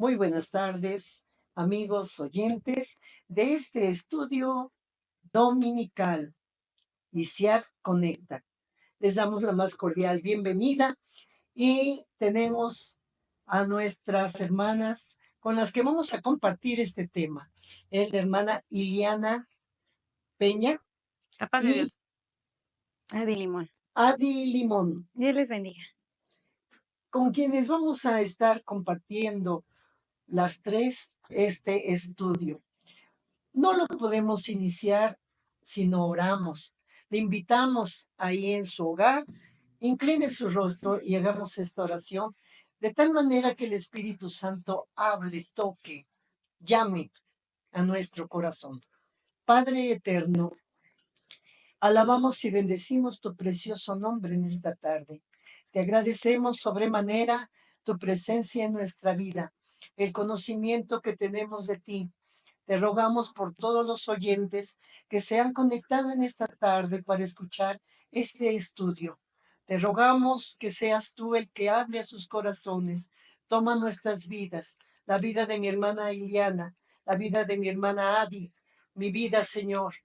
Muy buenas tardes, amigos oyentes de este estudio dominical, ICIAR Conecta. Les damos la más cordial bienvenida y tenemos a nuestras hermanas con las que vamos a compartir este tema. Es la hermana Iliana Peña La paz de y Dios. Adi Limón. Adi Limón, Dios les bendiga. con quienes vamos a estar compartiendo las tres este estudio. No lo podemos iniciar si no oramos. Le invitamos ahí en su hogar, incline su rostro y hagamos esta oración de tal manera que el Espíritu Santo hable, toque, llame a nuestro corazón. Padre eterno, alabamos y bendecimos tu precioso nombre en esta tarde. Te agradecemos sobremanera tu presencia en nuestra vida, el conocimiento que tenemos de ti. Te rogamos por todos los oyentes que se han conectado en esta tarde para escuchar este estudio. Te rogamos que seas tú el que hable a sus corazones. Toma nuestras vidas, la vida de mi hermana Iliana, la vida de mi hermana Adi, mi vida, Señor.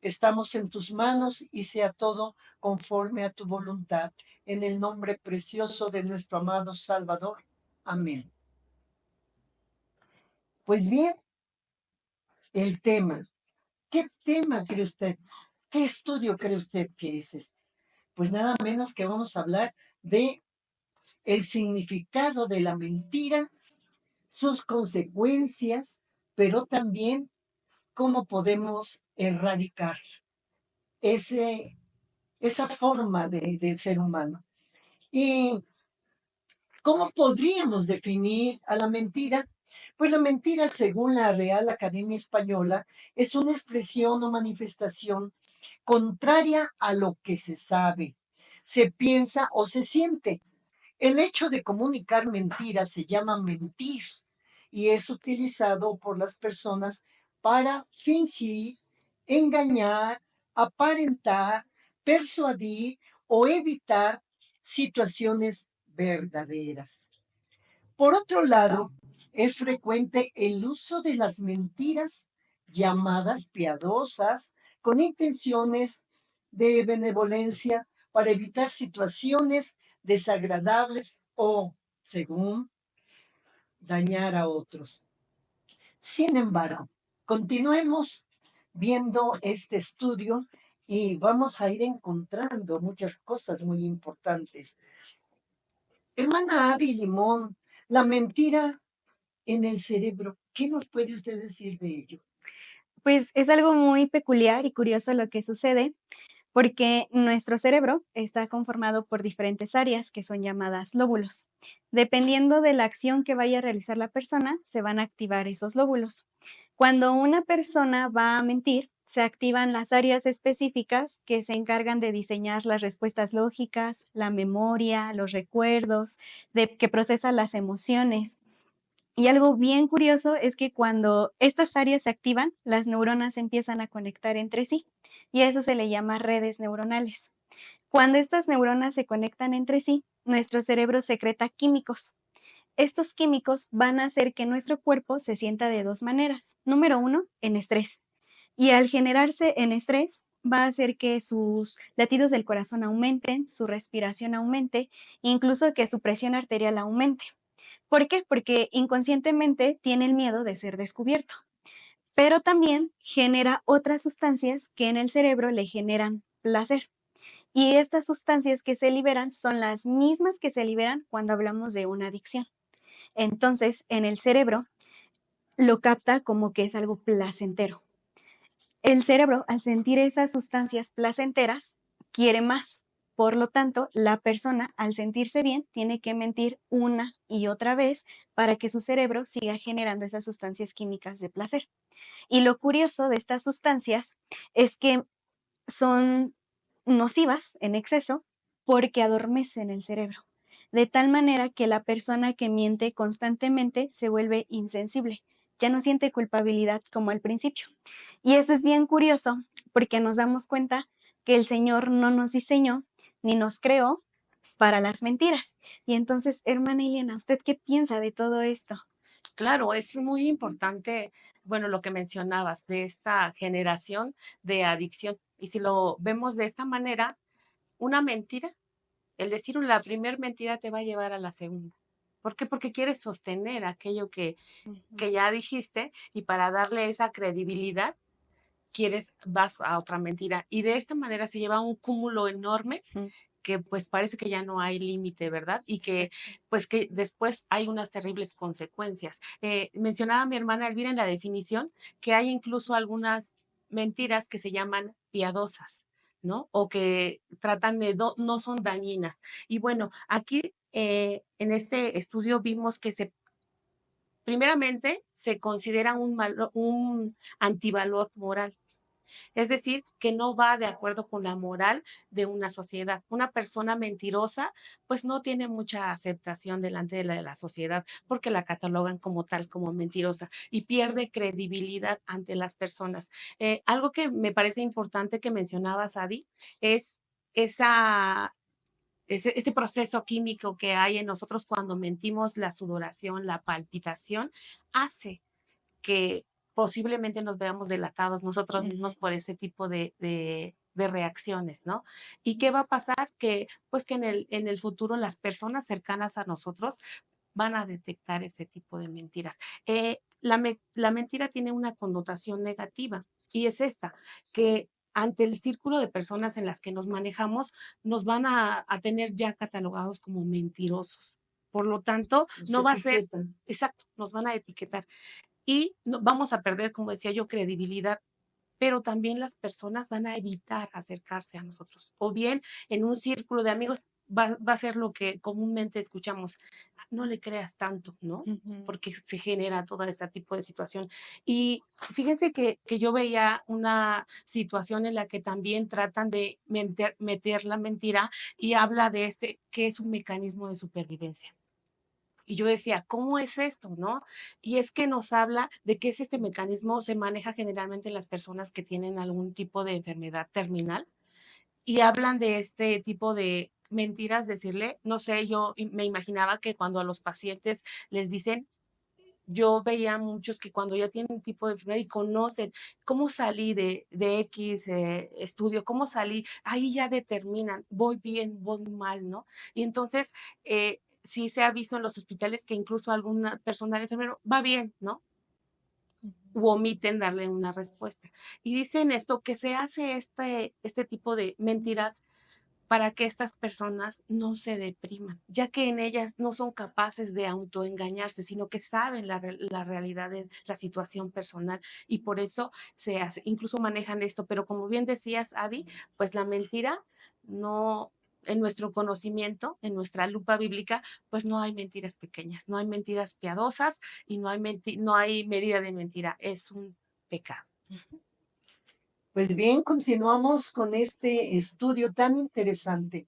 Estamos en tus manos y sea todo conforme a tu voluntad. En el nombre precioso de nuestro amado Salvador. Amén. Pues bien, el tema. ¿Qué tema cree usted? ¿Qué estudio cree usted que es este? Pues nada menos que vamos a hablar de el significado de la mentira, sus consecuencias, pero también cómo podemos erradicar ese, esa forma del ser humano. ¿Y cómo podríamos definir a la mentira? Pues la mentira, según la Real Academia Española, es una expresión o manifestación contraria a lo que se sabe, se piensa o se siente. El hecho de comunicar mentiras se llama mentir y es utilizado por las personas para fingir, engañar, aparentar, persuadir o evitar situaciones verdaderas. Por otro lado, es frecuente el uso de las mentiras llamadas piadosas con intenciones de benevolencia para evitar situaciones desagradables o, según, dañar a otros. Sin embargo, continuemos viendo este estudio y vamos a ir encontrando muchas cosas muy importantes. Hermana Adi Limón, la mentira en el cerebro. ¿Qué nos puede usted decir de ello? Pues es algo muy peculiar y curioso lo que sucede, porque nuestro cerebro está conformado por diferentes áreas que son llamadas lóbulos. Dependiendo de la acción que vaya a realizar la persona, se van a activar esos lóbulos. Cuando una persona va a mentir, se activan las áreas específicas que se encargan de diseñar las respuestas lógicas, la memoria, los recuerdos, de que procesa las emociones. Y algo bien curioso es que cuando estas áreas se activan, las neuronas empiezan a conectar entre sí y a eso se le llama redes neuronales. Cuando estas neuronas se conectan entre sí, nuestro cerebro secreta químicos. Estos químicos van a hacer que nuestro cuerpo se sienta de dos maneras. Número uno, en estrés. Y al generarse en estrés, va a hacer que sus latidos del corazón aumenten, su respiración aumente, incluso que su presión arterial aumente. ¿Por qué? Porque inconscientemente tiene el miedo de ser descubierto, pero también genera otras sustancias que en el cerebro le generan placer. Y estas sustancias que se liberan son las mismas que se liberan cuando hablamos de una adicción. Entonces, en el cerebro lo capta como que es algo placentero. El cerebro, al sentir esas sustancias placenteras, quiere más. Por lo tanto, la persona, al sentirse bien, tiene que mentir una y otra vez para que su cerebro siga generando esas sustancias químicas de placer. Y lo curioso de estas sustancias es que son nocivas en exceso porque adormecen el cerebro, de tal manera que la persona que miente constantemente se vuelve insensible, ya no siente culpabilidad como al principio. Y eso es bien curioso porque nos damos cuenta que el Señor no nos diseñó ni nos creó para las mentiras. Y entonces, hermana Elena, ¿usted qué piensa de todo esto? Claro, es muy importante, bueno, lo que mencionabas de esta generación de adicción. Y si lo vemos de esta manera, una mentira, el decir la primer mentira te va a llevar a la segunda. ¿Por qué? Porque quieres sostener aquello Ujú, que ya dijiste y para darle esa credibilidad quieres, vas a otra mentira. Y de esta manera se lleva un cúmulo enorme ujú, que pues parece que ya no hay límite, ¿verdad? Y que exacto. pues que después hay unas terribles consecuencias. Mencionaba mi hermana Elvira en la definición que hay incluso algunas mentiras que se llaman piadosas, ¿no? O que tratan de, no son dañinas. Y bueno, aquí en este estudio vimos que primeramente se considera un antivalor moral, es decir, que no va de acuerdo con la moral de una sociedad. Una persona mentirosa, pues no tiene mucha aceptación delante de la sociedad porque la catalogan como tal, como mentirosa y pierde credibilidad ante las personas. Algo que me parece importante que mencionabas, Adi, es esa ese proceso químico que hay en nosotros cuando mentimos, la sudoración, la palpitación, hace que posiblemente nos veamos delatados nosotros mismos Ujú, por ese tipo de reacciones, ¿no? ¿Y qué va a pasar? Que pues que en el futuro las personas cercanas a nosotros van a detectar ese tipo de mentiras. La mentira tiene una connotación negativa y es esta, que ante el círculo de personas en las que nos manejamos, nos van a tener ya catalogados como mentirosos. Por lo tanto, Nos no va a ser, etiquetan. exacto, nos van a etiquetar y no, vamos a perder, como decía yo, credibilidad, pero también las personas van a evitar acercarse a nosotros. O bien en un círculo de amigos va a ser lo que comúnmente escuchamos, no le creas tanto, ¿no? ujú. Porque se genera todo este tipo de situación. Y fíjense que yo veía una situación en la que también tratan de meter la mentira y habla de este, que es un mecanismo de supervivencia. Y yo decía, ¿cómo es esto, no? Y es que nos habla de que es este mecanismo, se maneja generalmente en las personas que tienen algún tipo de enfermedad terminal y hablan de este tipo de mentiras, decirle, no sé, yo me imaginaba que cuando a los pacientes les dicen, yo veía muchos que cuando ya tienen un tipo de enfermedad y conocen cómo salí de X estudio, cómo salí, ahí ya determinan, voy bien, voy mal, ¿no? Y entonces, sí se ha visto en los hospitales que incluso alguna personal enfermero va bien, ¿no? U omiten darle una respuesta. Y dicen esto, que se hace este tipo de mentiras para que estas personas no se depriman, ya que en ellas no son capaces de autoengañarse, sino que saben la realidad de la situación personal y por eso se hace, incluso manejan esto, pero como bien decías, Adi, pues la mentira no, en nuestro conocimiento, en nuestra lupa bíblica, pues no hay mentiras pequeñas, no hay mentiras piadosas y no hay medida de mentira, es un pecado. Pues bien, continuamos con este estudio tan interesante.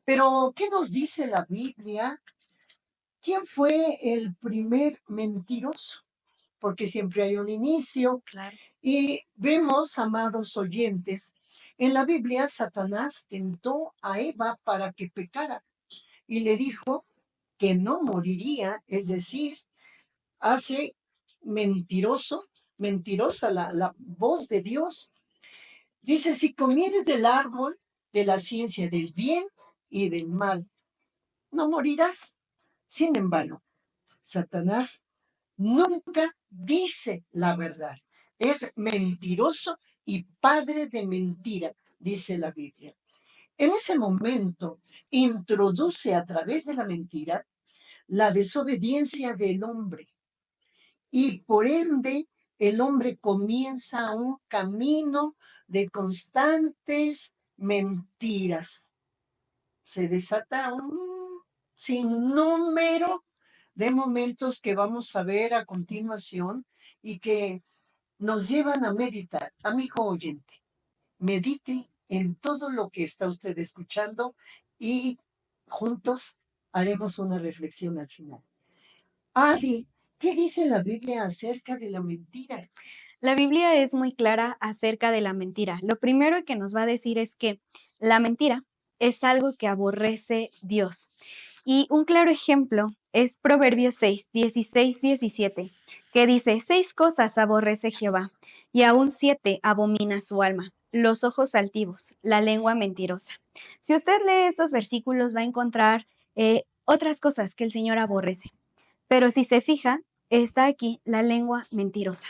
Pero, ¿qué nos dice la Biblia? ¿Quién fue el primer mentiroso? Porque siempre hay un inicio. Claro. Y vemos, amados oyentes, en la Biblia Satanás tentó a Eva para que pecara y le dijo que no moriría, es decir, hace mentiroso, mentirosa la voz de Dios. Dice, si comieres del árbol de la ciencia del bien y del mal, no morirás. Sin embargo, Satanás nunca dice la verdad. Es mentiroso y padre de mentira, dice la Biblia. En ese momento, introduce a través de la mentira la desobediencia del hombre y por ende el hombre comienza un camino de constantes mentiras. Se desata un sinnúmero de momentos que vamos a ver a continuación y que nos llevan a meditar. Amigo oyente, medite en todo lo que está usted escuchando y juntos haremos una reflexión al final. Ari, ¿qué dice la Biblia acerca de la mentira? La Biblia es muy clara acerca de la mentira. Lo primero que nos va a decir es que la mentira es algo que aborrece Dios. Y un claro ejemplo es Proverbios 6, 16, 17, que dice: 6 cosas aborrece Jehová, y aún 7 abomina su alma: los ojos altivos, la lengua mentirosa. Si usted lee estos versículos, va a encontrar otras cosas que el Señor aborrece. Pero si se fija, está aquí la lengua mentirosa.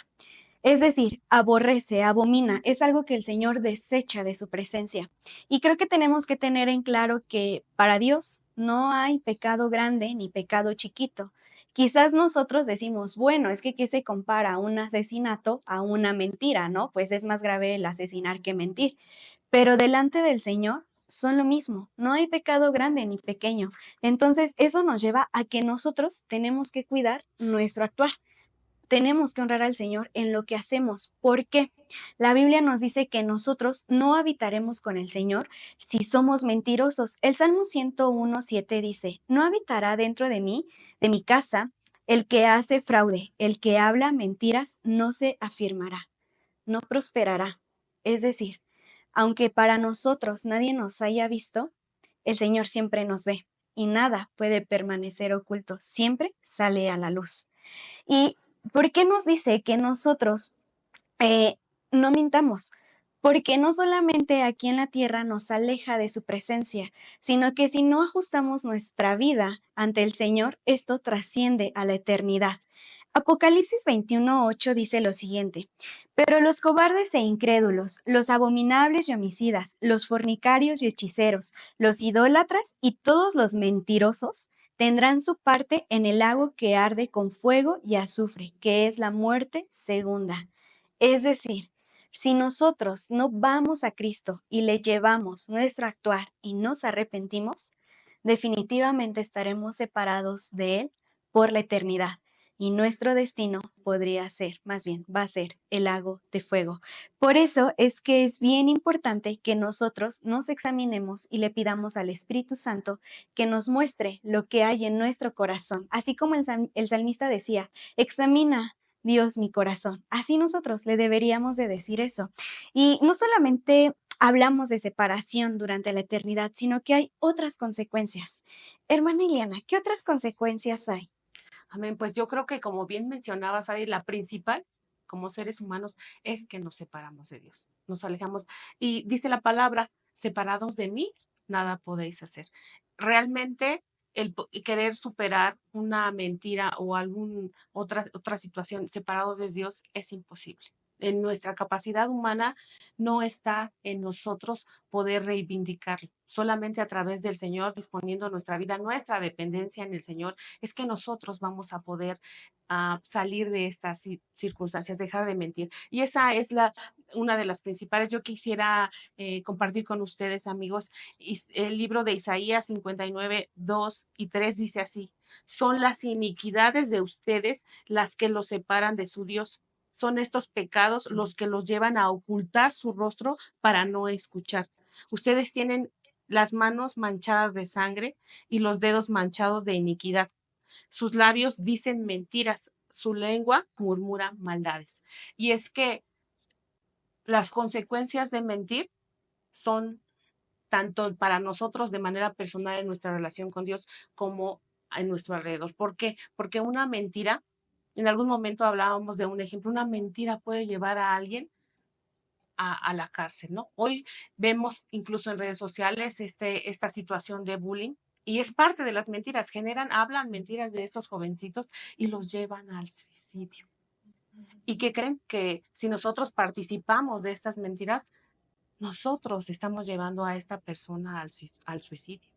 Es decir, aborrece, abomina, es algo que el Señor desecha de su presencia. Y creo que tenemos que tener en claro que para Dios no hay pecado grande ni pecado chiquito. Quizás nosotros decimos, bueno, es que ¿qué se compara un asesinato a una mentira, no? Pues es más grave el asesinar que mentir. Pero delante del Señor son lo mismo, no hay pecado grande ni pequeño. Entonces, eso nos lleva a que nosotros tenemos que cuidar nuestro actuar. Tenemos que honrar al Señor en lo que hacemos. ¿Por qué? La Biblia nos dice que nosotros no habitaremos con el Señor si somos mentirosos. El Salmo 101:7 dice: no habitará dentro de mí, de mi casa, el que hace fraude, el que habla mentiras no se afirmará, no prosperará. Es decir, aunque para nosotros nadie nos haya visto, el Señor siempre nos ve y nada puede permanecer oculto, siempre sale a la luz. ¿Y por qué nos dice que nosotros no mintamos? Porque no solamente aquí en la tierra nos aleja de su presencia, sino que si no ajustamos nuestra vida ante el Señor, esto trasciende a la eternidad. Apocalipsis 21:8 dice lo siguiente: pero los cobardes e incrédulos, los abominables y homicidas, los fornicarios y hechiceros, los idólatras y todos los mentirosos tendrán su parte en el lago que arde con fuego y azufre, que es la muerte segunda. Es decir, si nosotros no vamos a Cristo y le llevamos nuestro actuar y nos arrepentimos, definitivamente estaremos separados de Él por la eternidad. Y nuestro destino podría ser, más bien, va a ser el lago de fuego. Por eso es que es bien importante que nosotros nos examinemos y le pidamos al Espíritu Santo que nos muestre lo que hay en nuestro corazón. Así como el salmista decía: examina, Dios, mi corazón. Así nosotros le deberíamos de decir eso. Y no solamente hablamos de separación durante la eternidad, sino que hay otras consecuencias. Hermana Ileana, ¿qué otras consecuencias hay? Amén. Pues yo creo que, como bien mencionabas, Adi, la principal como seres humanos es que nos separamos de Dios, nos alejamos. Y dice la palabra: separados de mí, nada podéis hacer. Realmente querer superar una mentira o otra situación separados de Dios es imposible. En nuestra capacidad humana no está en nosotros poder reivindicarlo. Solamente a través del Señor, disponiendo nuestra vida, nuestra dependencia en el Señor, es que nosotros vamos a poder salir de estas circunstancias, dejar de mentir. Y esa es una de las principales. Yo quisiera compartir con ustedes, amigos, el libro de Isaías 59, 2 y 3 dice así: son las iniquidades de ustedes las que los separan de su Dios. Son estos pecados los que los llevan a ocultar su rostro para no escuchar. Ustedes tienen las manos manchadas de sangre y los dedos manchados de iniquidad. Sus labios dicen mentiras, su lengua murmura maldades. Y es que las consecuencias de mentir son tanto para nosotros de manera personal en nuestra relación con Dios como en nuestro alrededor. ¿Por qué? Porque una mentira, en algún momento hablábamos de un ejemplo, una mentira puede llevar a alguien a la cárcel, ¿no? Hoy vemos incluso en redes sociales esta situación de bullying y es parte de las mentiras. Hablan mentiras de estos jovencitos y los llevan al suicidio. ¿Y qué creen? Que si nosotros participamos de estas mentiras, nosotros estamos llevando a esta persona al suicidio.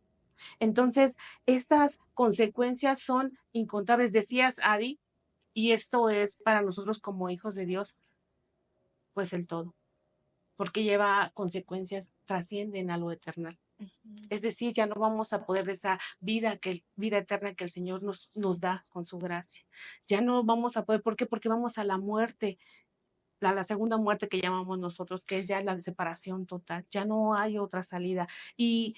Entonces, estas consecuencias son incontables. Decías, Adi, y esto es para nosotros como hijos de Dios, pues el todo, porque lleva consecuencias, trascienden a lo eterno. Es decir, ya no vamos a poder de esa vida eterna que el Señor nos da con su gracia. Ya no vamos a poder. ¿Por qué? Porque vamos a la muerte, la segunda muerte que llamamos nosotros, que es ya la separación total. Ya no hay otra salida. Y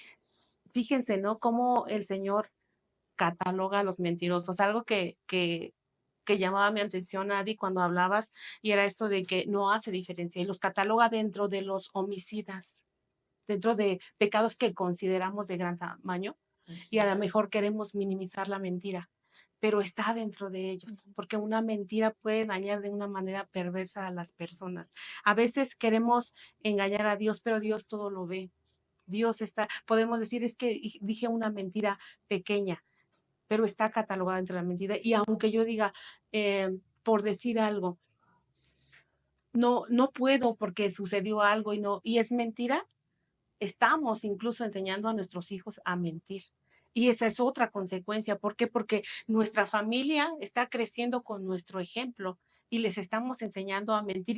fíjense, ¿no? Cómo el Señor cataloga a los mentirosos. Algo que llamaba mi atención, Adi, cuando hablabas, y era esto de que no hace diferencia y los cataloga dentro de los homicidas, dentro de pecados que consideramos de gran tamaño y a lo mejor queremos minimizar la mentira. pero está dentro de ellos, porque una mentira puede dañar de una manera perversa a las personas. A veces queremos engañar a Dios, pero Dios todo lo ve. Dios está, podemos decir, es que dije una mentira pequeña, pero está catalogada entre la mentira. Y aunque yo diga, por decir algo, no puedo porque sucedió algo y es mentira, estamos incluso enseñando a nuestros hijos a mentir. Y esa es otra consecuencia. ¿Por qué? Porque nuestra familia está creciendo con nuestro ejemplo y les estamos enseñando a mentir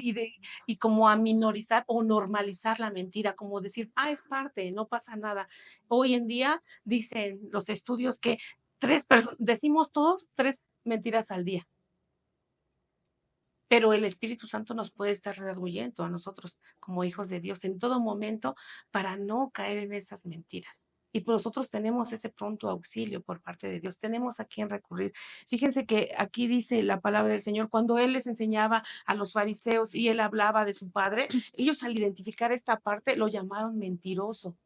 y como a minorizar o normalizar la mentira, como decir, es parte, no pasa nada. Hoy en día dicen los estudios que decimos todos 3 mentiras al día, pero el Espíritu Santo nos puede estar redarguyendo a nosotros como hijos de Dios en todo momento para no caer en esas mentiras. Y pues nosotros tenemos ese pronto auxilio por parte de Dios, tenemos a quién recurrir. Fíjense que aquí dice la palabra del Señor, cuando Él les enseñaba a los fariseos y Él hablaba de su Padre, ellos al identificar esta parte lo llamaron mentiroso,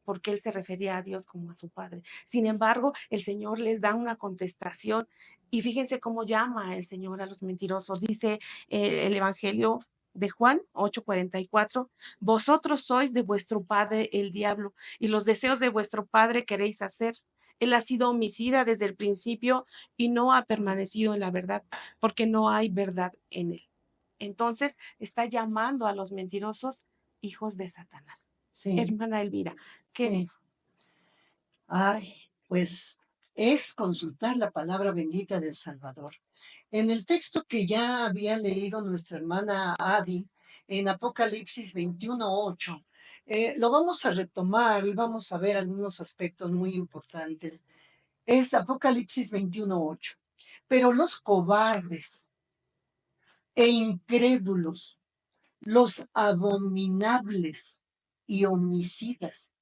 porque él se refería a Dios como a su Padre. Sin embargo, el Señor les da una contestación y fíjense cómo llama el Señor a los mentirosos. Dice el Evangelio de Juan 8:44, vosotros sois de vuestro padre el diablo y los deseos de vuestro padre queréis hacer. Él ha sido homicida desde el principio y no ha permanecido en la verdad, porque no hay verdad en él. Entonces está llamando a los mentirosos hijos de Satanás. Sí, Hermana Elvira, ¿qué? sí. Ay, pues es consultar la palabra bendita del Salvador. En el texto que ya había leído nuestra hermana Adi, en Apocalipsis 21:8, lo vamos a retomar y vamos a ver algunos aspectos muy importantes. Es Apocalipsis 21:8. Pero los cobardes e incrédulos, los abominables y homicidas,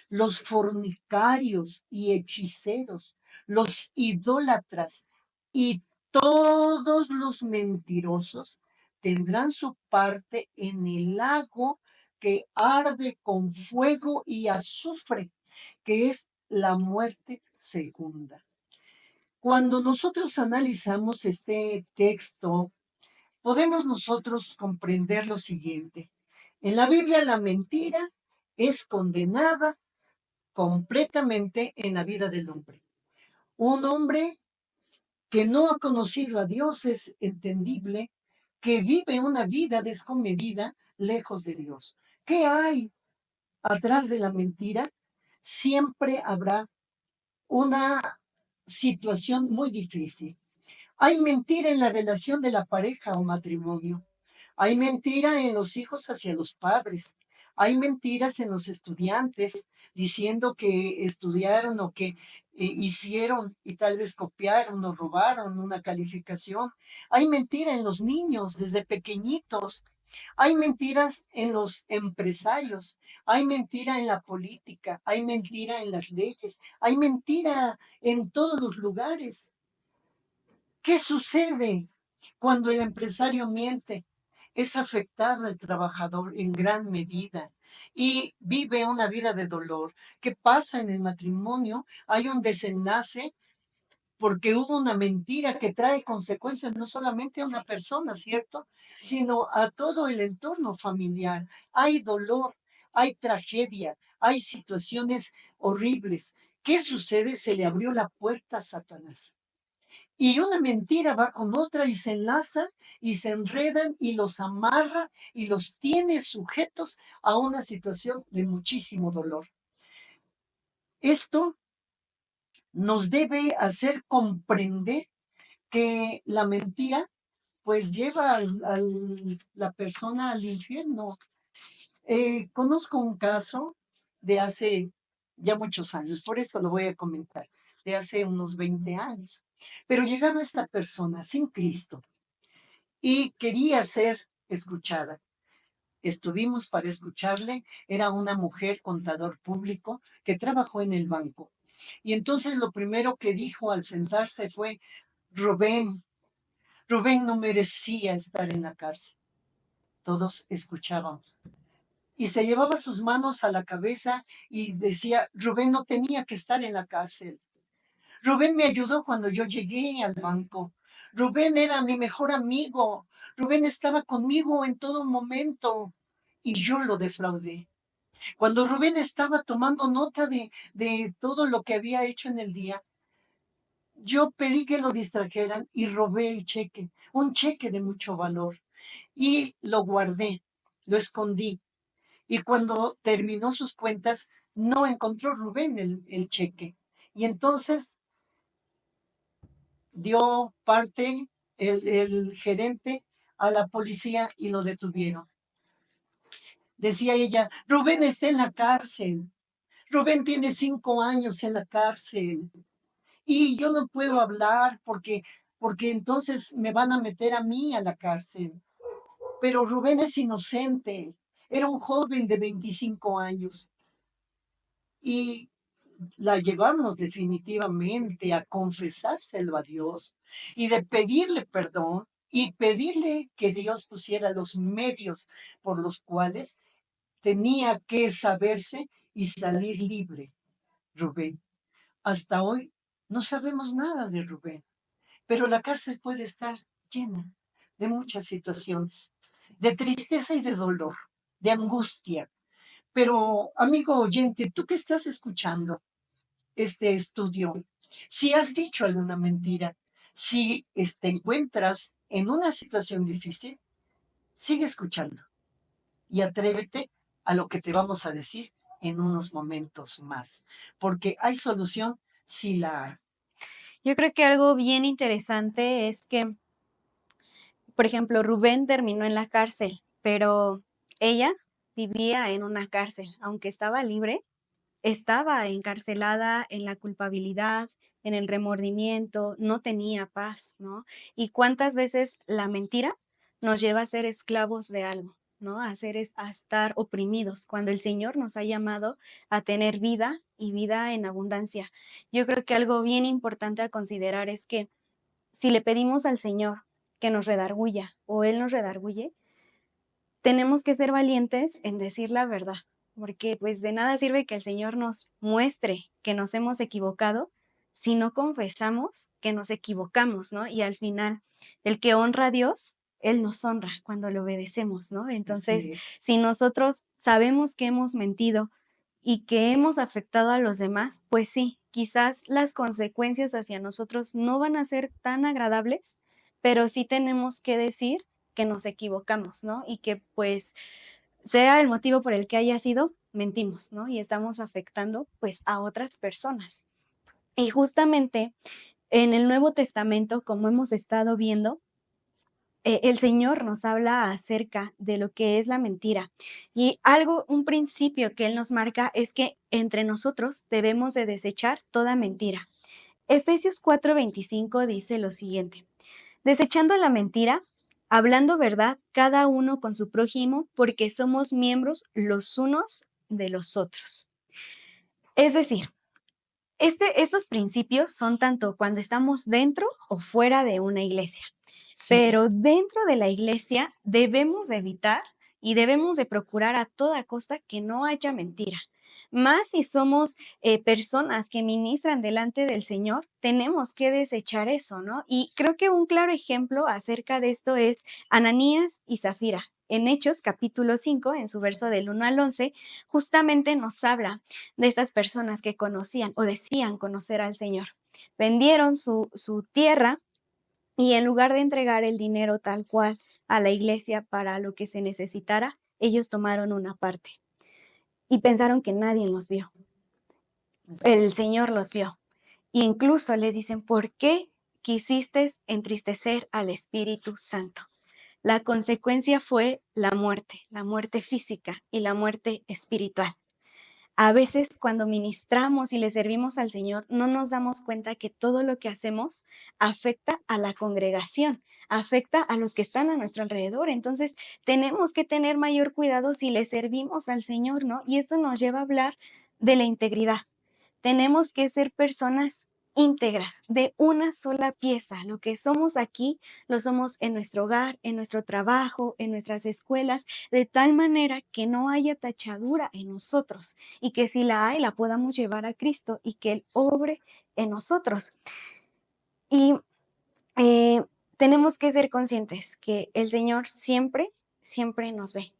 los fornicarios y hechiceros, los idólatras y todos los mentirosos tendrán su parte en el lago que arde con fuego y azufre, que es la muerte segunda. Cuando nosotros analizamos este texto, podemos nosotros comprender lo siguiente. En la Biblia la mentira es condenada completamente en la vida del hombre. Un hombre que no ha conocido a Dios es entendible que vive una vida descomedida lejos de Dios. ¿Qué hay atrás de la mentira? Siempre habrá una situación muy difícil. Hay mentira en la relación de la pareja o matrimonio. Hay mentira en los hijos hacia los padres. Hay mentiras en los estudiantes diciendo que estudiaron o que hicieron y tal vez copiaron o robaron una calificación. Hay mentira en los niños desde pequeñitos. Hay mentiras en los empresarios. Hay mentira en la política. Hay mentira en las leyes. Hay mentira en todos los lugares. ¿Qué sucede cuando el empresario miente? Es afectado el trabajador en gran medida y vive una vida de dolor. ¿Qué pasa en el matrimonio? Hay un desenlace porque hubo una mentira que trae consecuencias no solamente a una persona, ¿cierto? Sino a todo el entorno familiar. Hay dolor, hay tragedia, hay situaciones horribles. ¿Qué sucede? Se le abrió la puerta a Satanás. Y una mentira va con otra y se enlazan y se enredan y los amarra y los tiene sujetos a una situación de muchísimo dolor. Esto nos debe hacer comprender que la mentira pues lleva a la persona al infierno. Conozco un caso de hace ya muchos años, por eso lo voy a comentar, de hace unos 20 años. Pero llegaba esta persona sin Cristo y quería ser escuchada. Estuvimos para escucharle, era una mujer contador público que trabajó en el banco. Y entonces lo primero que dijo al sentarse fue, Rubén, Rubén no merecía estar en la cárcel. Todos escuchábamos. Y se llevaba sus manos a la cabeza y decía, Rubén no tenía que estar en la cárcel. Rubén me ayudó cuando yo llegué al banco. Rubén era mi mejor amigo. Rubén estaba conmigo en todo momento y yo lo defraudé. Cuando Rubén estaba tomando nota de todo lo que había hecho en el día, yo pedí que lo distrajeran y robé el cheque, un cheque de mucho valor, y lo guardé, lo escondí. Y cuando terminó sus cuentas, no encontró Rubén el cheque. Y entonces dio parte el gerente a la policía y lo detuvieron. Decía ella, Rubén está en la cárcel. Rubén tiene 5 años en la cárcel. Y yo no puedo hablar porque entonces me van a meter a mí a la cárcel. Pero Rubén es inocente. Era un joven de 25 años. Y la llevamos definitivamente a confesárselo a Dios y de pedirle perdón y pedirle que Dios pusiera los medios por los cuales tenía que saberse y salir libre, Rubén. Hasta hoy no sabemos nada de Rubén, pero la cárcel puede estar llena de muchas situaciones, de tristeza y de dolor, de angustia. Pero, amigo oyente, tú que estás escuchando este estudio, si has dicho alguna mentira, si te encuentras en una situación difícil, sigue escuchando y atrévete a lo que te vamos a decir en unos momentos más, porque hay solución si la hay. Yo creo que algo bien interesante es que, por ejemplo, Rubén terminó en la cárcel, pero ella vivía en una cárcel, aunque estaba libre, estaba encarcelada en la culpabilidad, en el remordimiento, no tenía paz, ¿no? Y cuántas veces la mentira nos lleva a ser esclavos de algo, ¿no? A estar oprimidos, cuando el Señor nos ha llamado a tener vida y vida en abundancia. Yo creo que algo bien importante a considerar es que si le pedimos al Señor que nos redarguya o Él nos redarguye, tenemos que ser valientes en decir la verdad, porque pues de nada sirve que el Señor nos muestre que nos hemos equivocado si no confesamos que nos equivocamos, ¿no? Y al final, el que honra a Dios, Él nos honra cuando le obedecemos, ¿no? Entonces, Así es. si nosotros sabemos que hemos mentido y que hemos afectado a los demás, pues sí, quizás las consecuencias hacia nosotros no van a ser tan agradables, pero sí tenemos que decir que nos equivocamos, ¿no? Y que pues sea el motivo por el que haya sido, mentimos, ¿no? Y estamos afectando pues a otras personas. Y justamente en el Nuevo Testamento, como hemos estado viendo, el Señor nos habla acerca de lo que es la mentira. Y algo, un principio que Él nos marca es que entre nosotros debemos de desechar toda mentira. Efesios 4:25 dice lo siguiente: desechando la mentira, hablando verdad cada uno con su prójimo, porque somos miembros los unos de los otros. Es decir, estos principios son tanto cuando estamos dentro o fuera de una iglesia, Sí, pero dentro de la iglesia debemos de evitar y debemos de procurar a toda costa que no haya mentira. Más si somos personas que ministran delante del Señor, tenemos que desechar eso, ¿no? Y creo que un claro ejemplo acerca de esto es Ananías y Zafira. En Hechos capítulo 5, en su verso del 1 al 11, justamente nos habla de estas personas que conocían o decían conocer al Señor. Vendieron su tierra y en lugar de entregar el dinero tal cual a la iglesia para lo que se necesitara, ellos tomaron una parte y pensaron que nadie los vio. El Señor los vio. E incluso les dicen, ¿por qué quisiste entristecer al Espíritu Santo? La consecuencia fue la muerte física y la muerte espiritual. A veces cuando ministramos y le servimos al Señor, no nos damos cuenta que todo lo que hacemos afecta a la congregación, afecta a los que están a nuestro alrededor. Entonces, tenemos que tener mayor cuidado si le servimos al Señor, ¿no? Y esto nos lleva a hablar de la integridad. Tenemos que ser personas íntegras, de una sola pieza. Lo que somos aquí, lo somos en nuestro hogar, en nuestro trabajo, en nuestras escuelas, de tal manera que no haya tachadura en nosotros y que si la hay, la podamos llevar a Cristo y que Él obre en nosotros. Y eh, tenemos que ser conscientes que el Señor siempre, siempre nos ve.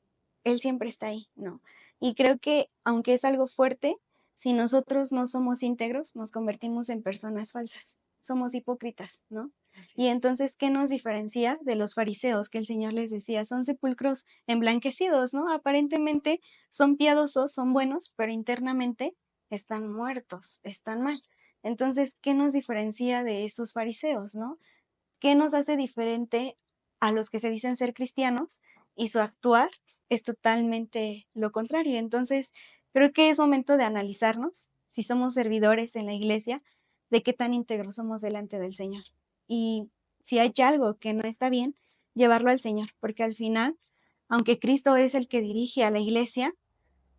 Él siempre está ahí, ¿no? Y creo que aunque es algo fuerte, si nosotros no somos íntegros, nos convertimos en personas falsas. Somos hipócritas, ¿no? Así Y es. entonces, ¿qué nos diferencia de los fariseos que el Señor les decía? Son sepulcros emblanquecidos, ¿no? Aparentemente son piadosos, son buenos, pero internamente están muertos, están mal. Entonces, ¿qué nos diferencia de esos fariseos, no? ¿Qué nos hace diferente a los que se dicen ser cristianos y su actuar es totalmente lo contrario? Entonces, creo que es momento de analizarnos si somos servidores en la iglesia, de qué tan íntegros somos delante del Señor. Y si hay algo que no está bien, llevarlo al Señor, porque al final, aunque Cristo es el que dirige a la iglesia,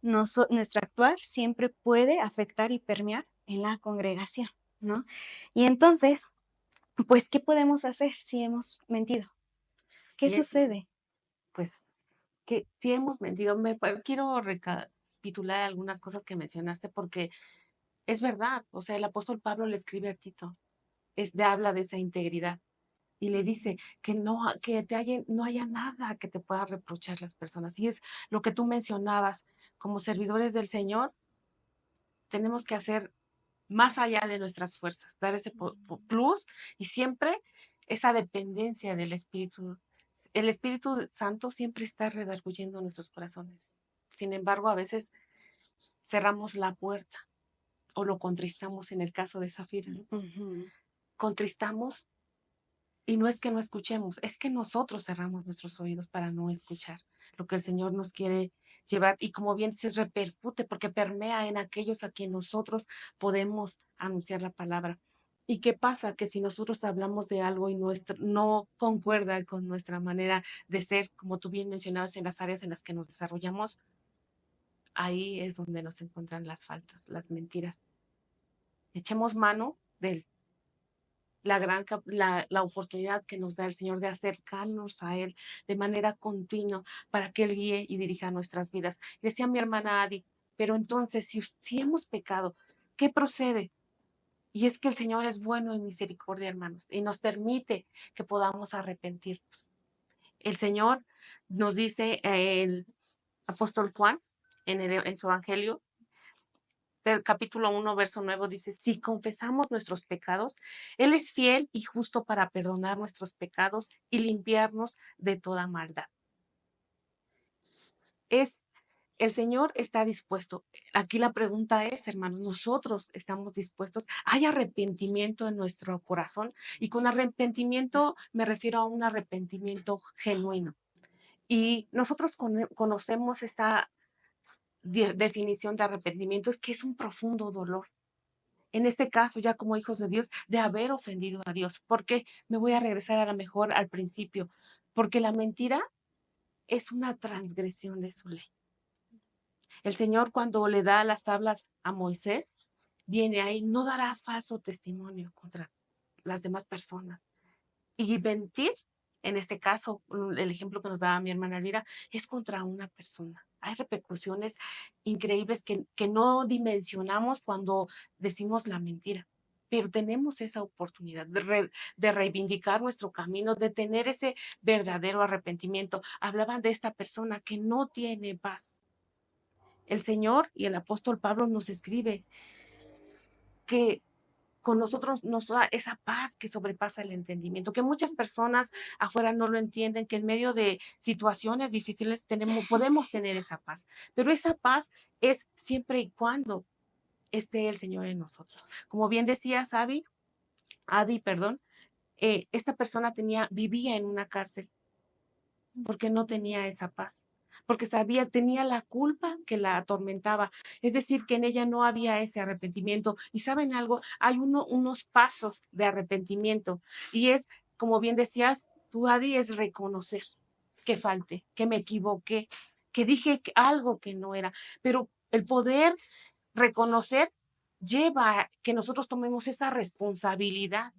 nuestro actuar siempre puede afectar y permear en la congregación, ¿no? Y entonces, pues, ¿qué podemos hacer si hemos mentido? ¿Qué Y sucede? pues que si hemos mentido, quiero recapitular algunas cosas que mencionaste porque es verdad, o sea, el apóstol Pablo le escribe a Tito, habla de esa integridad y le dice que no haya nada que te pueda reprochar las personas. Y es lo que tú mencionabas, como servidores del Señor, tenemos que hacer más allá de nuestras fuerzas, dar ese plus y siempre esa dependencia del Espíritu. El Espíritu Santo siempre está redarguyendo nuestros corazones. Sin embargo, a veces cerramos la puerta o lo contristamos en el caso de Zafira, ¿no? Ujú. Contristamos y no es que no escuchemos, es que nosotros cerramos nuestros oídos para no escuchar lo que el Señor nos quiere llevar. Y como bien dices, repercute porque permea en aquellos a quien nosotros podemos anunciar la palabra. ¿Y qué pasa? Que si nosotros hablamos de algo y no concuerda con nuestra manera de ser, como tú bien mencionabas, en las áreas en las que nos desarrollamos, ahí es donde nos encuentran las faltas, las mentiras. Echemos mano de la oportunidad que nos da el Señor de acercarnos a Él de manera continua para que Él guíe y dirija nuestras vidas. Decía mi hermana Adi, pero entonces si hemos pecado, ¿qué procede? Y es que el Señor es bueno en misericordia, hermanos, y nos permite que podamos arrepentirnos. El Señor nos dice el apóstol Juan en su evangelio, capítulo 1, verso 9, dice, si confesamos nuestros pecados, Él es fiel y justo para perdonar nuestros pecados y limpiarnos de toda maldad. El Señor está dispuesto. Aquí la pregunta es, hermanos, ¿nosotros estamos dispuestos? ¿Hay arrepentimiento en nuestro corazón? Y con arrepentimiento me refiero a un arrepentimiento genuino. Y nosotros conocemos esta definición de arrepentimiento, es que es un profundo dolor. En este caso, ya como hijos de Dios, de haber ofendido a Dios. Porque me voy a regresar a lo mejor al principio. Porque la mentira es una transgresión de su ley. El Señor cuando le da las tablas a Moisés, viene ahí, no darás falso testimonio contra las demás personas. Y mentir, en este caso, el ejemplo que nos daba mi hermana Elvira, es contra una persona. Hay repercusiones increíbles que no dimensionamos cuando decimos la mentira. Pero tenemos esa oportunidad de reivindicar nuestro camino, de tener ese verdadero arrepentimiento. Hablaban de esta persona que no tiene paz. El Señor y el apóstol Pablo nos escribe que con nosotros nos da esa paz que sobrepasa el entendimiento, que muchas personas afuera no lo entienden, que en medio de situaciones difíciles podemos tener esa paz, pero esa paz es siempre y cuando esté el Señor en nosotros. Como bien decía Adi, perdón, esta persona vivía en una cárcel porque no tenía esa paz, porque tenía la culpa que la atormentaba, es decir, que en ella no había ese arrepentimiento. Y saben algo, hay unos pasos de arrepentimiento y es, como bien decías, tú, Adi, es reconocer que falté, que me equivoqué, que dije algo que no era, pero el poder reconocer lleva a que nosotros tomemos esa responsabilidad,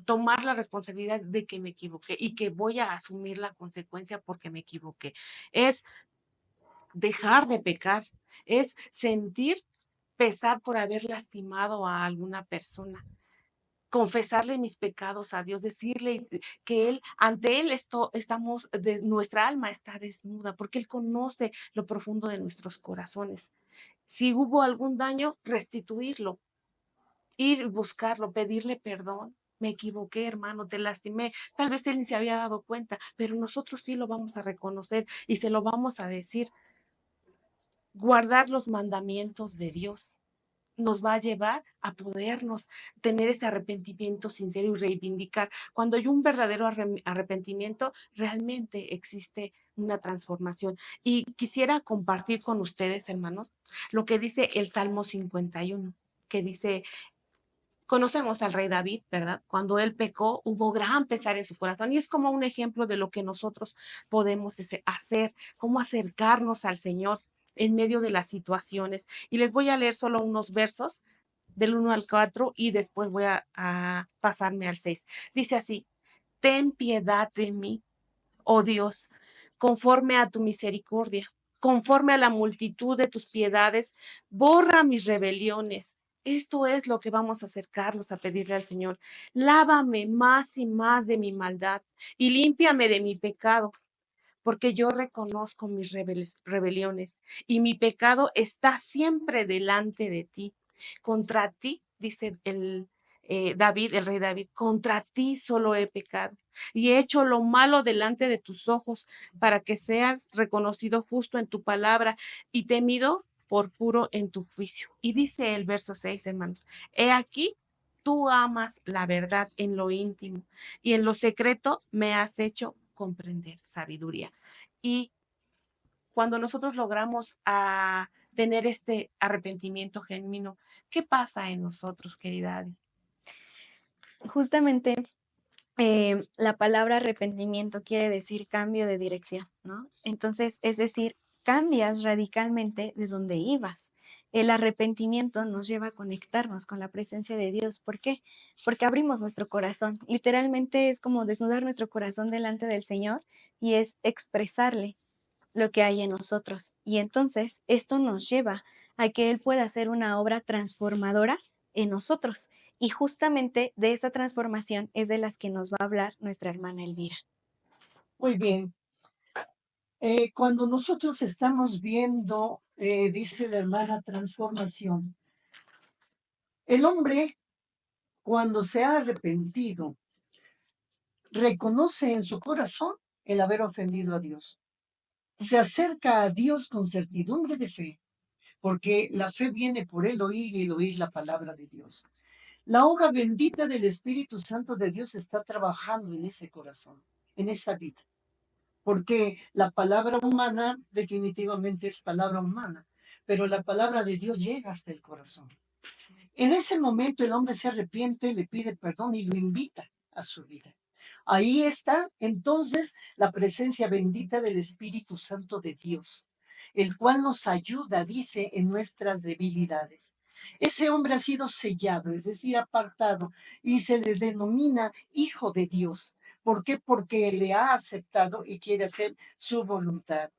tomar la responsabilidad de que me equivoqué y que voy a asumir la consecuencia porque me equivoqué. Es dejar de pecar, es sentir pesar por haber lastimado a alguna persona, confesarle mis pecados a Dios, decirle que Él, ante Él estamos, nuestra alma está desnuda, porque Él conoce lo profundo de nuestros corazones. Si hubo algún daño, restituirlo, ir buscarlo, pedirle perdón. Me equivoqué, hermano, te lastimé. Tal vez él ni se había dado cuenta, pero nosotros sí lo vamos a reconocer y se lo vamos a decir. Guardar los mandamientos de Dios nos va a llevar a podernos tener ese arrepentimiento sincero y reivindicar. Cuando hay un verdadero arrepentimiento, realmente existe una transformación. Y quisiera compartir con ustedes, hermanos, lo que dice el Salmo 51, que dice, conocemos al rey David, ¿verdad? Cuando él pecó, hubo gran pesar en su corazón y es como un ejemplo de lo que nosotros podemos hacer, cómo acercarnos al Señor en medio de las situaciones. Y les voy a leer solo unos versos del 1 al 4 y después voy a pasarme al 6. Dice así, ten piedad de mí, oh Dios, conforme a tu misericordia, conforme a la multitud de tus piedades, borra mis rebeliones. Esto es lo que vamos a acercarnos a pedirle al Señor. Lávame más y más de mi maldad y límpiame de mi pecado, porque yo reconozco mis rebeliones y mi pecado está siempre delante de ti. Contra ti, dice David, el rey David, contra ti solo he pecado y he hecho lo malo delante de tus ojos para que seas reconocido justo en tu palabra y temido por puro en tu juicio. Y dice el verso 6, hermanos, he aquí, tú amas la verdad en lo íntimo y en lo secreto me has hecho comprender sabiduría. Y cuando nosotros logramos tener este arrepentimiento genuino, ¿qué pasa en nosotros, querida Adi? Justamente la palabra arrepentimiento quiere decir cambio de dirección, ¿no? Entonces, es decir, cambias radicalmente de donde ibas. El arrepentimiento nos lleva a conectarnos con la presencia de Dios. ¿Por qué? Porque abrimos nuestro corazón. Literalmente es como desnudar nuestro corazón delante del Señor y es expresarle lo que hay en nosotros. Y entonces esto nos lleva a que Él pueda hacer una obra transformadora en nosotros. Y justamente de esta transformación es de las que nos va a hablar nuestra hermana Elvira. Muy bien. Cuando nosotros estamos viendo, dice la hermana, transformación, el hombre, cuando se ha arrepentido, reconoce en su corazón el haber ofendido a Dios. Se acerca a Dios con certidumbre de fe, porque la fe viene por el oír y el oír la palabra de Dios. La obra bendita del Espíritu Santo de Dios está trabajando en ese corazón, en esa vida, porque la palabra humana definitivamente es palabra humana, pero la palabra de Dios llega hasta el corazón. En ese momento el hombre se arrepiente, le pide perdón y lo invita a su vida. Ahí está entonces la presencia bendita del Espíritu Santo de Dios, el cual nos ayuda, dice, en nuestras debilidades. Ese hombre ha sido sellado, es decir, apartado, y se le denomina hijo de Dios. ¿Por qué? Porque le ha aceptado y quiere hacer su voluntad.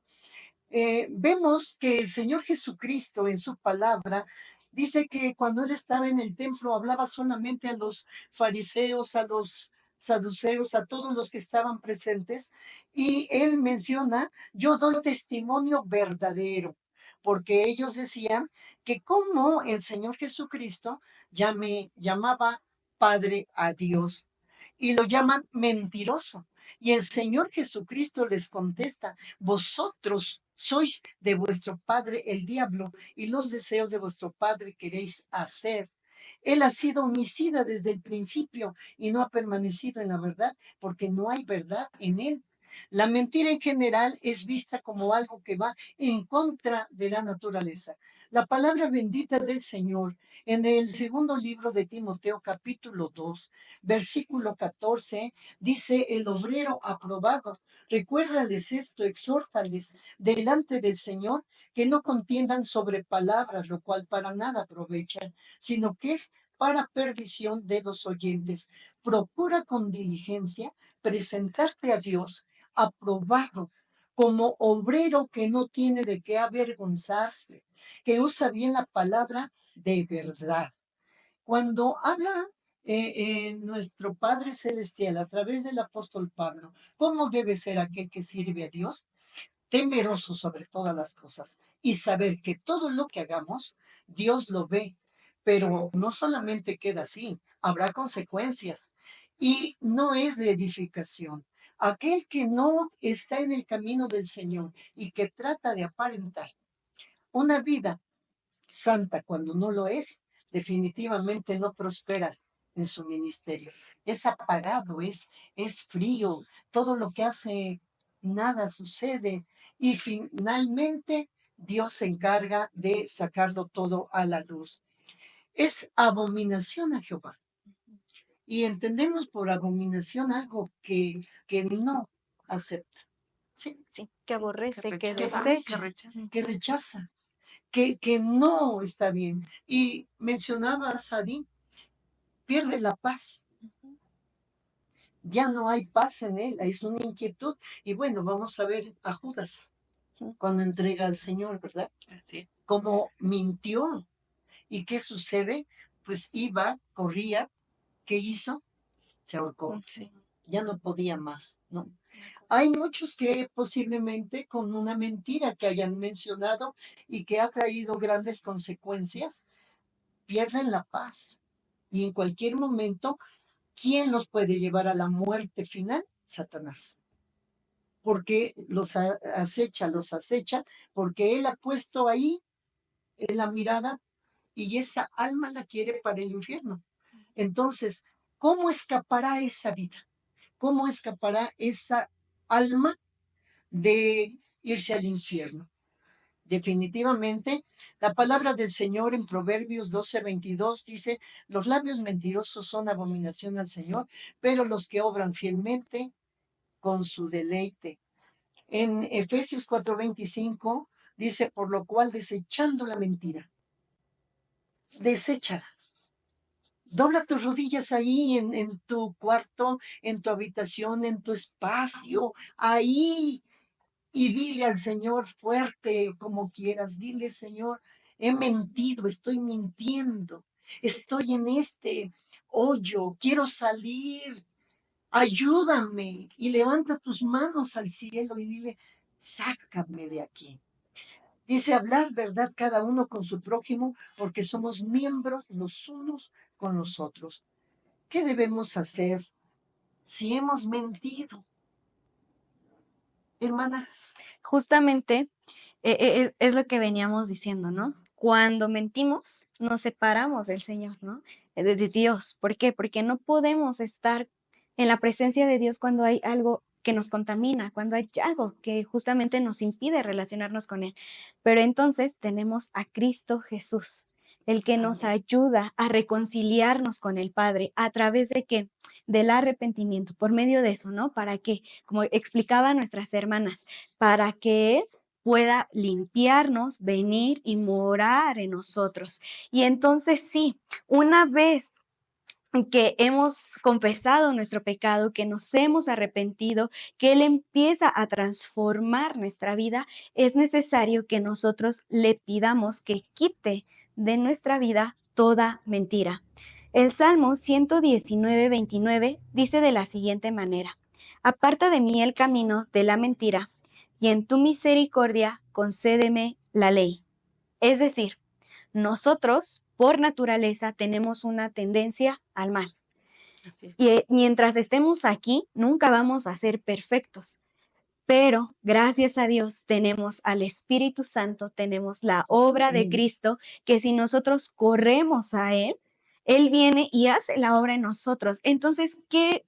Vemos que el Señor Jesucristo en su palabra dice que cuando él estaba en el templo hablaba solamente a los fariseos, a los saduceos, a todos los que estaban presentes, y él menciona, yo doy testimonio verdadero, porque ellos decían que como el Señor Jesucristo llamaba Padre a Dios y lo llaman mentiroso. Y el Señor Jesucristo les contesta, vosotros sois de vuestro padre el diablo y los deseos de vuestro padre queréis hacer. Él ha sido homicida desde el principio y no ha permanecido en la verdad porque no hay verdad en él. La mentira en general es vista como algo que va en contra de la naturaleza. La palabra bendita del Señor en el segundo libro de Timoteo capítulo 2, versículo 14, dice el obrero aprobado Recuérdales esto, exhórtales delante del Señor que no contiendan sobre palabras, lo cual para nada aprovechan, sino que es para perdición de los oyentes. Procura con diligencia presentarte a Dios aprobado como obrero que no tiene de qué avergonzarse, que usa bien la palabra de verdad. Cuando habla nuestro Padre Celestial a través del apóstol Pablo, ¿cómo debe ser aquel que sirve a Dios? Temeroso sobre todas las cosas y saber que todo lo que hagamos, Dios lo ve, pero no solamente queda así, habrá consecuencias y no es de edificación. Aquel que no está en el camino del Señor y que trata de aparentar una vida santa cuando no lo es, definitivamente no prospera en su ministerio. Es apagado, es frío, todo lo que hace, nada sucede y finalmente Dios se encarga de sacarlo todo a la luz. Es abominación a Jehová. Y entendemos por abominación algo que no acepta, ¿sí? Sí, que aborrece, que Que desecha. rechaza. Que rechaza, que no está bien. Y mencionaba a Sadí, pierde la paz. Ya no hay paz en él, es una inquietud. Y bueno, vamos a ver a Judas cuando entrega al Señor, ¿verdad? Así es. Cómo mintió. ¿Y qué sucede? Pues iba, corría, ¿qué hizo? Se ahorcó. Sí. Ya no podía más, ¿no? Hay muchos que posiblemente con una mentira que hayan mencionado y que ha traído grandes consecuencias, pierden la paz. Y en cualquier momento, ¿quién los puede llevar a la muerte final? Satanás. Porque los acecha, porque él ha puesto ahí en la mirada y esa alma la quiere para el infierno. Entonces, ¿cómo escapará esa vida? ¿Cómo escapará esa alma de irse al infierno? Definitivamente, la palabra del Señor en Proverbios 12:22 dice, los labios mentirosos son abominación al Señor, pero los que obran fielmente con su deleite. En Efesios 4:25 dice, por lo cual desechando la mentira, deséchala. Dobla tus rodillas ahí en tu cuarto, en tu habitación, en tu espacio, ahí y dile al Señor fuerte como quieras, dile Señor, he mentido, estoy mintiendo, estoy en este hoyo, quiero salir, ayúdame y levanta tus manos al cielo y dile, sácame de aquí. Dice hablar verdad cada uno con su prójimo porque somos miembros los unos con los otros. ¿Qué debemos hacer si hemos mentido? Hermana, Justamente es lo que veníamos diciendo, ¿no? Cuando mentimos, nos separamos del Señor, ¿no? De Dios. ¿Por qué? Porque no podemos estar en la presencia de Dios cuando hay algo que nos contamina, cuando hay algo que justamente nos impide relacionarnos con Él. Pero entonces tenemos a Cristo Jesús, el que nos ayuda a reconciliarnos con el Padre a través de qué? Del arrepentimiento, por medio de eso, ¿no? Para que, como explicaban nuestras hermanas, para que Él pueda limpiarnos, venir y morar en nosotros. Y entonces sí, una vez que hemos confesado nuestro pecado, que nos hemos arrepentido, que Él empieza a transformar nuestra vida, es necesario que nosotros le pidamos que quite de nuestra vida toda mentira. El Salmo 119:29 dice de la siguiente manera: aparta de mí el camino de la mentira y en tu misericordia concédeme la ley. Es decir, nosotros, por naturaleza, tenemos una tendencia al mal. Así es. Y mientras estemos aquí, nunca vamos a ser perfectos. Pero gracias a Dios tenemos al Espíritu Santo, tenemos la obra de Cristo, que si nosotros corremos a Él, Él viene y hace la obra en nosotros. Entonces,